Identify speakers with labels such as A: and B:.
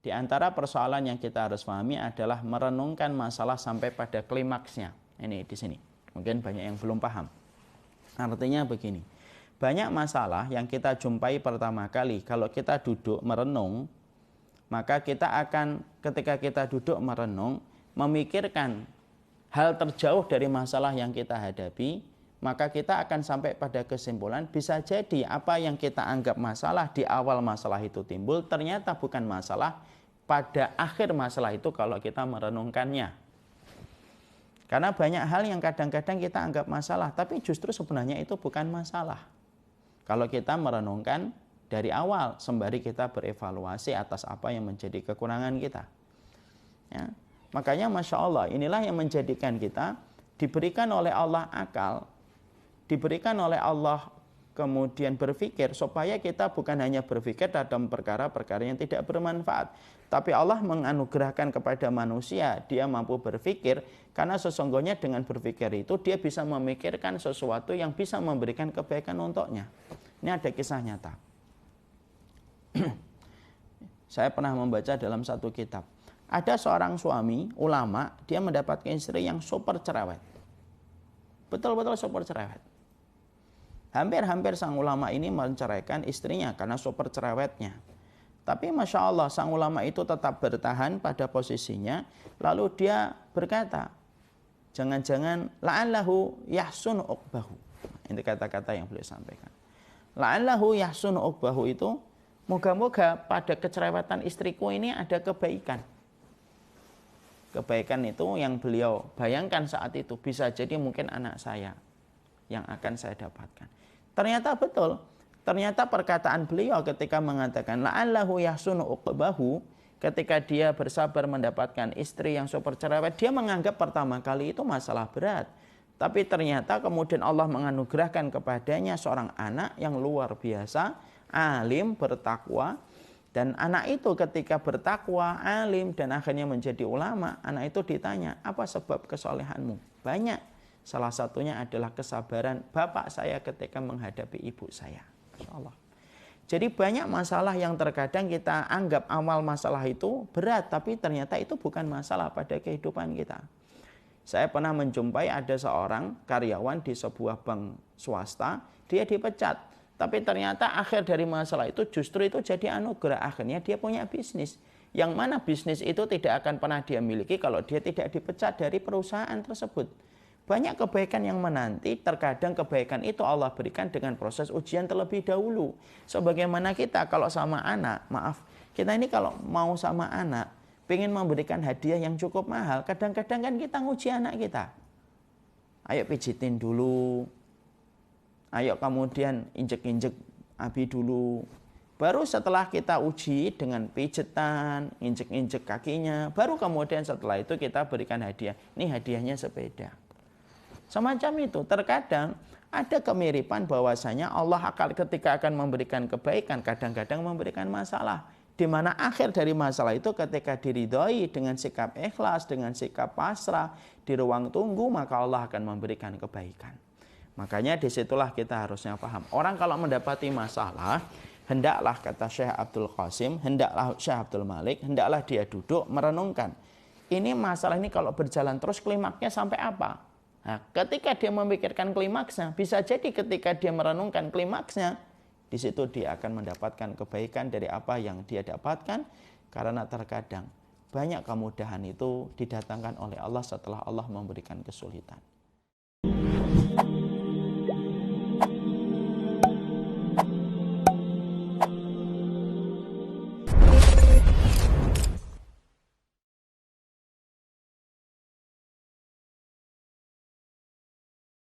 A: Di antara persoalan yang kita harus pahami adalah merenungkan masalah sampai pada klimaksnya. Ini di sini. Mungkin banyak yang belum paham. Artinya begini. Banyak masalah yang kita jumpai pertama kali kalau kita duduk merenung, maka kita akan ketika kita duduk merenung memikirkan hal terjauh dari masalah yang kita hadapi, maka kita akan sampai pada kesimpulan bisa jadi apa yang kita anggap masalah di awal masalah itu timbul ternyata bukan masalah pada akhir masalah itu kalau kita merenungkannya. Karena banyak hal yang kadang-kadang kita anggap masalah, tapi justru sebenarnya itu bukan masalah. Kalau kita merenungkan dari awal sembari kita berevaluasi atas apa yang menjadi kekurangan kita. Ya. Makanya Masya Allah, inilah yang menjadikan kita diberikan oleh Allah akal, diberikan oleh Allah kemudian berpikir supaya kita bukan hanya berpikir dalam perkara-perkara yang tidak bermanfaat, tapi Allah menganugerahkan kepada manusia dia mampu berpikir karena sesungguhnya dengan berpikir itu dia bisa memikirkan sesuatu yang bisa memberikan kebaikan untuknya. Ini ada kisah nyata. Saya pernah membaca dalam satu kitab. Ada seorang suami ulama, dia mendapatkan istri yang super cerewet. Betul-betul super cerewet. Hampir-hampir sang ulama ini menceraikan istrinya karena super cerewetnya. Tapi Masya Allah, sang ulama itu tetap bertahan pada posisinya. Lalu dia berkata, jangan-jangan la'allahu yahsunu uqbahu. Ini kata-kata yang beliau sampaikan. La'allahu yahsunu uqbahu itu, moga-moga pada kecerewetan istriku ini ada kebaikan. Kebaikan itu yang beliau bayangkan saat itu bisa jadi mungkin anak saya yang akan saya dapatkan. Ternyata betul. Ternyata perkataan beliau ketika mengatakan la'allahu yahsunu uqbahu, ketika dia bersabar mendapatkan istri yang super cerewet, dia menganggap pertama kali itu masalah berat. Tapi ternyata kemudian Allah menganugerahkan kepadanya seorang anak yang luar biasa, alim, bertakwa. Dan anak itu ketika bertakwa, alim, dan akhirnya menjadi ulama, anak itu ditanya, apa sebab kesolehanmu? Banyak. Salah satunya adalah kesabaran bapak saya ketika menghadapi ibu saya. Masya Allah. Jadi banyak masalah yang terkadang kita anggap awal masalah itu berat, tapi ternyata itu bukan masalah pada kehidupan kita. Saya pernah menjumpai ada seorang karyawan di sebuah bank swasta, dia dipecat. Tapi ternyata akhir dari masalah itu justru itu jadi anugerah. Akhirnya dia punya bisnis. Yang mana bisnis itu tidak akan pernah dia miliki kalau dia tidak dipecat dari perusahaan tersebut. Banyak kebaikan yang menanti, terkadang kebaikan itu Allah berikan dengan proses ujian terlebih dahulu. Sebagaimana kita kalau sama anak, maaf, kita ini kalau mau sama anak, pengen memberikan hadiah yang cukup mahal, kadang-kadang kan kita nguji anak kita. Ayo pijitin dulu, ayo kemudian injek-injek abi dulu. Baru setelah kita uji dengan pijetan, injek-injek kakinya, baru kemudian setelah itu kita berikan hadiah. Ini hadiahnya sepeda. Semacam itu, terkadang ada kemiripan bahwasanya Allah ketika akan memberikan kebaikan, kadang-kadang memberikan masalah. Di mana akhir dari masalah itu ketika diridhoi dengan sikap ikhlas, dengan sikap pasrah, di ruang tunggu, maka Allah akan memberikan kebaikan. Makanya disitulah kita harusnya paham. Orang kalau mendapati masalah, hendaklah kata Syekh Abdul Qasim, hendaklah Syekh Abdul Malik, hendaklah dia duduk merenungkan. Ini masalah ini kalau berjalan terus klimaksnya sampai apa? Nah, ketika dia memikirkan klimaksnya, bisa jadi ketika dia merenungkan klimaksnya, di situ dia akan mendapatkan kebaikan dari apa yang dia dapatkan, karena terkadang banyak kemudahan itu didatangkan oleh Allah setelah Allah memberikan kesulitan.